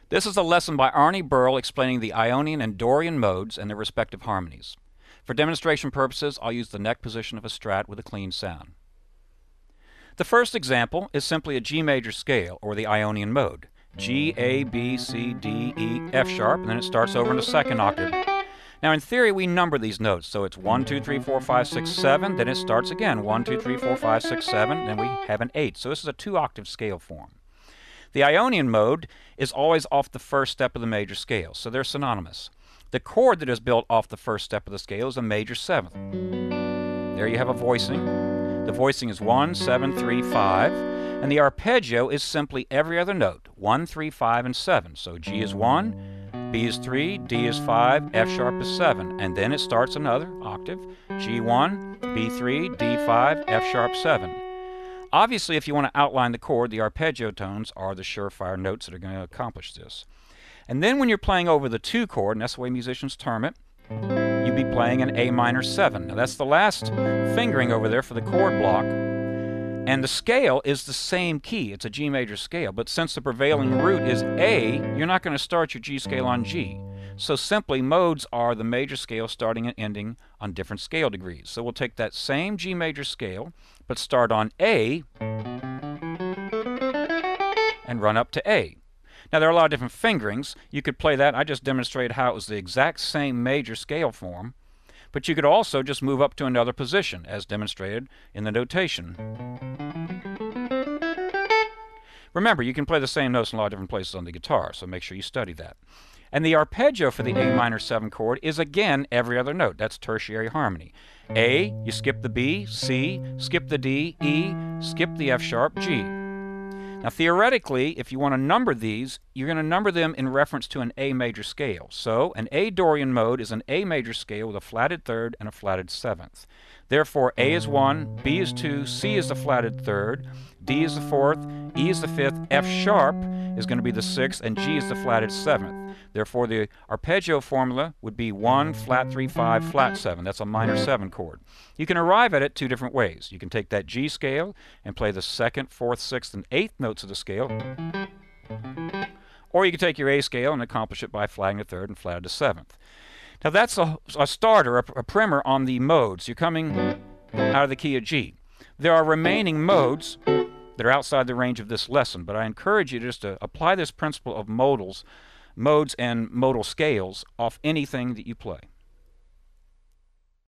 This is a lesson by Arnie Berle explaining the Ionian and Dorian modes and their respective harmonies. For demonstration purposes, I'll use the neck position of a Strat with a clean sound. The first example is simply a G major scale, or the Ionian mode. G, A, B, C, D, E, F sharp, and then it starts over in the second octave. Now in theory we number these notes, so it's 1, 2, 3, 4, 5, 6, 7, then it starts again, 1, 2, 3, 4, 5, 6, 7, then we have an 8. So this is a 2-octave scale form. The Ionian mode is always off the first step of the major scale, so they're synonymous. The chord that is built off the first step of the scale is a major 7th. There you have a voicing. The voicing is 1, 7, 3, 5, and the arpeggio is simply every other note, 1, 3, 5, and 7. So G is 1, B is 3, D is 5, F sharp is 7, and then it starts another octave, G1, B3, D5, F sharp 7. Obviously, if you want to outline the chord, the arpeggio tones are the surefire notes that are going to accomplish this. And then when you're playing over the 2 chord, and that's the way musicians term it, you'd be playing an A minor 7. Now that's the last fingering over there for the chord block. And the scale is the same key. It's a G major scale. But since the prevailing root is A, you're not going to start your G scale on G. So simply, modes are the major scale starting and ending on different scale degrees. So we'll take that same G major scale, but start on A and run up to A. Now there are a lot of different fingerings. You could play that. I just demonstrated how it was the exact same major scale form. But you could also just move up to another position, as demonstrated in the notation. Remember, you can play the same notes in a lot of different places on the guitar, so make sure you study that. And the arpeggio for the A minor 7 chord is again every other note. That's tertiary harmony. A, you skip the B, C, skip the D, E, skip the F sharp, G. Now theoretically, if you want to number these, you're going to number them in reference to an A major scale. So an A Dorian mode is an A major scale with a flatted 3rd and a flatted 7th. Therefore, A is 1, B is 2, C is the flatted 3rd, D is the 4th, E is the 5th, F sharp is going to be the 6th, and G is the flatted 7th. Therefore, the arpeggio formula would be 1, flat 3, 5, flat 7. That's a minor 7 chord. You can arrive at it 2 different ways. You can take that G scale and play the 2nd, 4th, 6th, and 8th notes of the scale. Or you can take your A scale and accomplish it by flatting the 3rd and flatting the 7th. Now that's a starter, a primer on the modes. You're coming out of the key of G. There are remaining modes that are outside the range of this lesson, but I encourage you just to apply this principle of modes and modal scales off anything that you play.